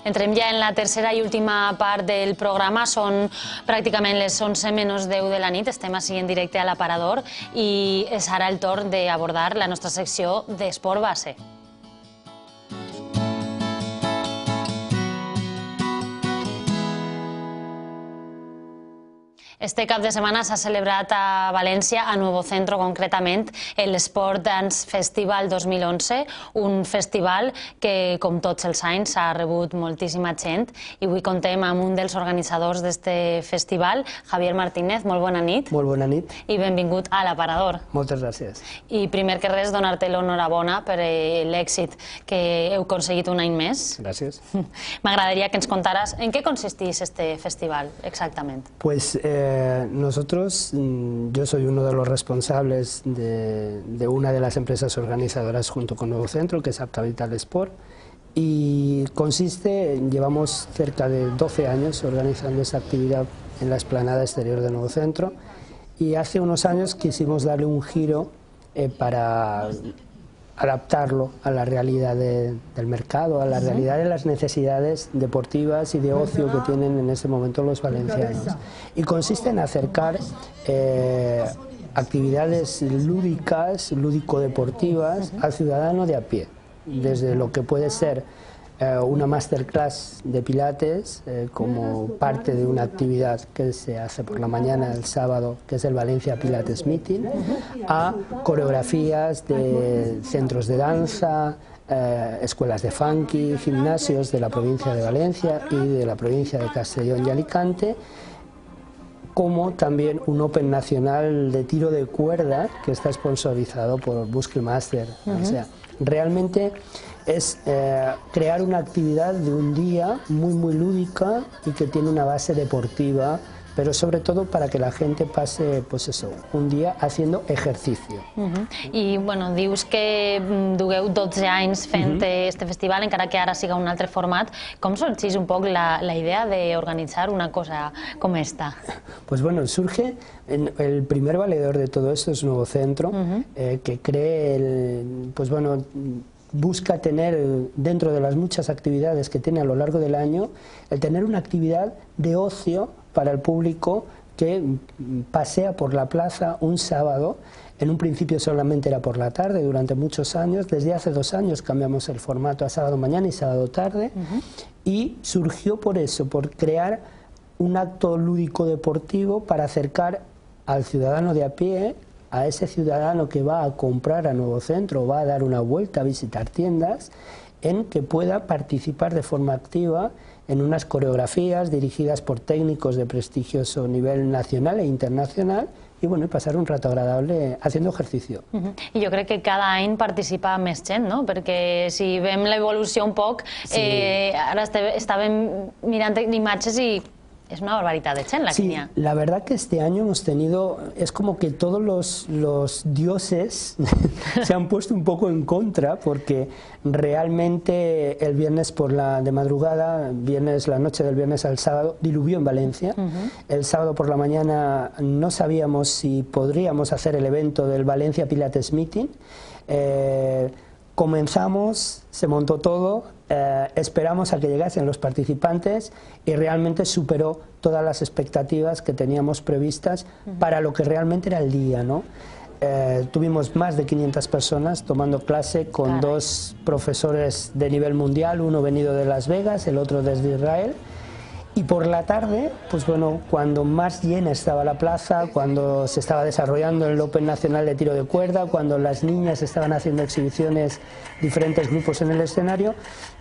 Entrem ja en la tercera i última part del programa, són pràcticament les 11 menys 10 de la nit, estem així en directe a l'Aparador i és ara el torn d'abordar la nostra secció d'esport base. Este cap de setmana s'ha celebrat a València, a Nuevo Centro concretament, l'Sport Dance Festival 2011, un festival que, com tots els anys, ha rebut moltíssima gent i avui contem amb un dels organitzadors d'este festival, Javier Martínez. Molt bona nit. Molt bona nit. I benvingut a l'Aparador. Moltes gràcies. I primer que res, donar-te l'enhorabona per l'èxit que heu aconseguit un any més. Gràcies. M'agradaria que ens contaras en què consistís este festival, exactament. Pues nosotros, yo soy uno de los responsables de una de las empresas organizadoras junto con Nuevo Centro, que es Aptavital Sport, y llevamos cerca de 12 años organizando esa actividad en la explanada exterior de Nuevo Centro, y hace unos años quisimos darle un giro para adaptarlo a la realidad del mercado, a la realidad de las necesidades deportivas y de ocio que tienen en ese momento los valencianos. Y consiste en acercar actividades lúdicas, lúdico-deportivas al ciudadano de a pie, desde lo que puede ser una masterclass de pilates como parte de una actividad que se hace por la mañana el sábado, que es el Valencia Pilates Meeting, a coreografías de centros de danza, escuelas de funky, gimnasios de la provincia de Valencia y de la provincia de Castellón y Alicante, como también un Open nacional de tiro de cuerda que está sponsorizado por Buskemaster. O sea, realmente es crear una actividad de un día muy lúdica y que tiene una base deportiva, pero sobre todo para que la gente pase, pues eso, un día haciendo ejercicio. I, bueno, dius que dugueu 12 anys fent este festival, encara que ara siga un altre format. Com sorgeix un poc la idea d'organitzar una cosa com esta? Pues bueno, surge, el primer valedor de todo esto es Nuevo Centro, que cree, pues bueno, busca tener, dentro de las muchas actividades que tiene a lo largo del año, el tener una actividad de ocio para el público que pasea por la plaza un sábado. En un principio solamente era por la tarde, durante muchos años. Desde hace 2 años cambiamos el formato a sábado mañana y sábado tarde, y surgió por eso, por crear un acto lúdico deportivo para acercar al ciudadano de a pie, a ese ciudadano que va a comprar a Nuevo Centro, va a dar una vuelta, a visitar tiendas, en que pueda participar de forma activa en unas coreografías dirigidas por técnicos de prestigioso nivel nacional e internacional, i bueno, pasar un rato agradable haciendo ejercicio. I jo crec que cada any participa més gent, no? Perquè si vem l'evolució un poc, ara estàvem mirant imatges i es una barbaridad de gente la que tenía. La verdad que este año hemos tenido, es como que todos los dioses se han puesto un poco en contra, porque realmente el viernes de madrugada, la noche del viernes al sábado, diluvió en Valencia. El sábado por la mañana no sabíamos si podríamos hacer el evento del Valencia Pilates Meeting. Comenzamos, se montó todo, esperamos a que llegasen los participantes y realmente superó todas las expectativas que teníamos previstas para lo que realmente era el día, ¿no? Tuvimos más de 500 personas tomando clase con 2 profesores de nivel mundial, uno venido de Las Vegas, el otro desde Israel. Y por la tarde, pues bueno, cuando más llena estaba la plaza, cuando se estaba desarrollando el Open Nacional de tiro de cuerda, cuando las niñas estaban haciendo exhibiciones, diferentes grupos en el escenario,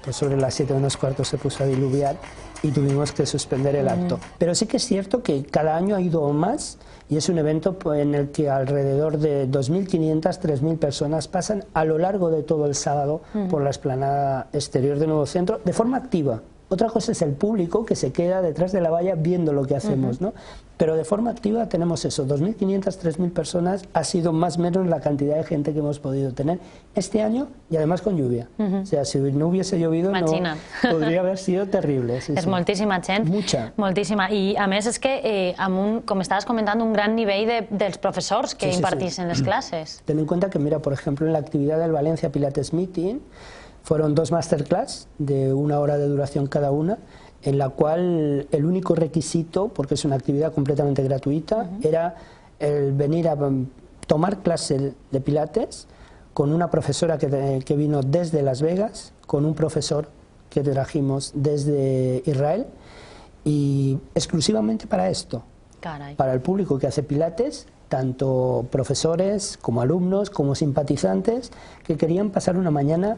pues sobre las 7:15 se puso a diluviar y tuvimos que suspender el acto. Pero sí que es cierto que cada año ha ido más, y es un evento en el que alrededor de 2.500, 3.000 personas pasan a lo largo de todo el sábado por la explanada exterior de Nuevo Centro de forma activa. Otra cosa es el público que se queda detrás de la valla viendo lo que hacemos, ¿no? Pero de forma activa tenemos eso, 2.500, 3.000 personas, ha sido más o menos la cantidad de gente que hemos podido tener este año, y además con lluvia. O sea, si no hubiese llovido, no, podría haber sido terrible. Sí, és moltíssima gent. Mucha. Moltíssima. I a més és que, com estaves comentant, un gran nivell dels professors que impartixen les classes. Ten en cuenta que, mira, por ejemplo, en la actividad del Valencia Pilates Meeting, Fueron 2 masterclass de 1 hora de duración cada una, en la cual el único requisito, porque es una actividad completamente gratuita, era el venir a tomar clase de pilates con una profesora que vino desde Las Vegas, con un profesor que trajimos desde Israel, y exclusivamente para esto. Caray. Para el público que hace pilates, tanto profesores como alumnos, como simpatizantes, que querían pasar una mañana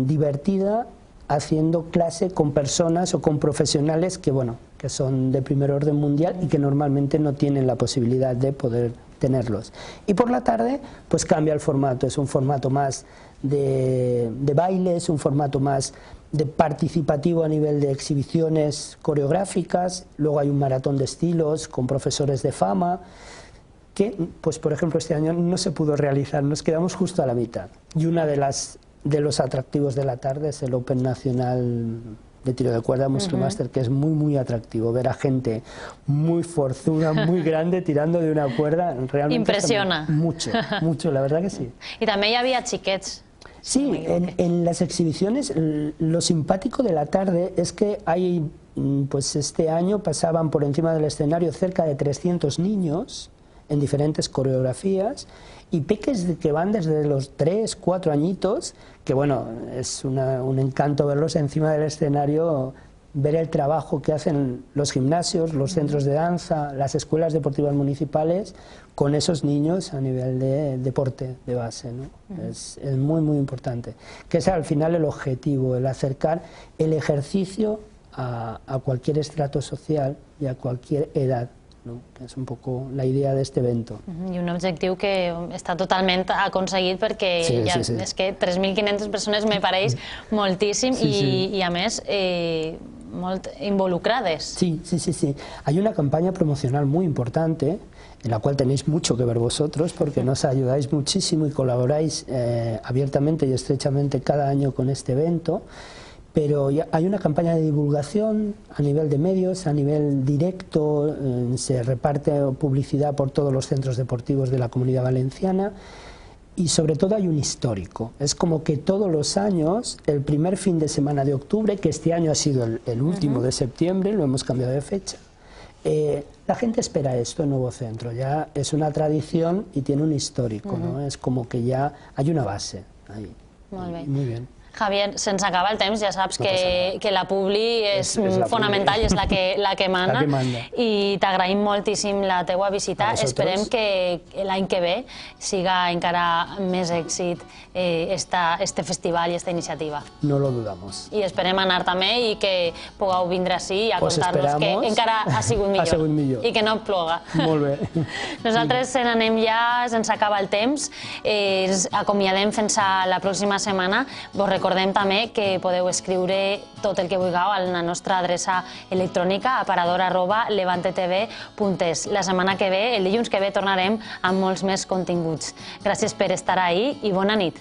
divertida haciendo clase con personas o con profesionales que, bueno, que son de primer orden mundial y que normalmente no tienen la posibilidad de poder tenerlos. Y por la tarde, pues cambia el formato, es un formato más de baile, es un formato más de participativo a nivel de exhibiciones coreográficas, luego hay un maratón de estilos con profesores de fama, que, pues por ejemplo, este año no se pudo realizar, nos quedamos justo a la mitad. Y una de los atractivos de la tarde es el Open Nacional de tiro de cuerda Muscle Master, que es muy atractivo, ver a gente muy forzuda, muy grande, tirando de una cuerda, realmente impresiona. Mucho, la verdad que sí. Y también ya había xiquets. Sí, en las exhibiciones lo simpático de la tarde es que hay, pues este año pasaban por encima del escenario cerca de 300 niños en diferentes coreografías y peques que van desde los 3, 4 añitos, que bueno, es un encanto verlos encima del escenario, ver el trabajo que hacen los gimnasios, los centros de danza, las escuelas deportivas municipales con esos niños a nivel de deporte de base, ¿no? Es muy importante, que es al final el objetivo, el acercar el ejercicio a cualquier estrato social y a cualquier edad, ¿no? Que és un poco la idea d'este evento. I un objectiu que està totalment aconseguit perquè és que 3.500 persones me pareix moltíssim i a més molt involucrades. Sí. Hay una campaña promocional muy importante en la cual tenéis mucho que ver vosotros porque nos ayudáis muchísimo y colaboráis abiertamente y estrechamente cada año con este evento. Pero hay una campaña de divulgación a nivel de medios, a nivel directo, se reparte publicidad por todos los centros deportivos de la Comunidad Valenciana y sobre todo hay un histórico. Es como que todos los años, el primer fin de semana de octubre, que este año ha sido el último de septiembre, lo hemos cambiado de fecha, la gente espera esto en Nuevo Centro, ya es una tradición y tiene un histórico, ¿no? Es como que ya hay una base ahí. Muy bien. Javier, sense acabar el temps, ja saps que la publi és fonamental i és la que mana i t'agraïm moltíssim la teua visita. Esperem que l'any que ve siga encara més èxit este festival i esta iniciativa. No lo dudamos. I esperem anar també i que pugueu vindre ací a contar-nos que encara ha sigut millor i que no ploga. Molt bé. Nosaltres se n'anem ja, sense acabar el temps. Ens acomiadem fins a la pròxima setmana. Vos recordem també que podeu escriure tot el que vulgueu a la nostra adreça electrònica aparador@levantetv.es. La setmana que ve, el dilluns que ve, tornarem amb molts més continguts. Gràcies per estar ahí i bona nit.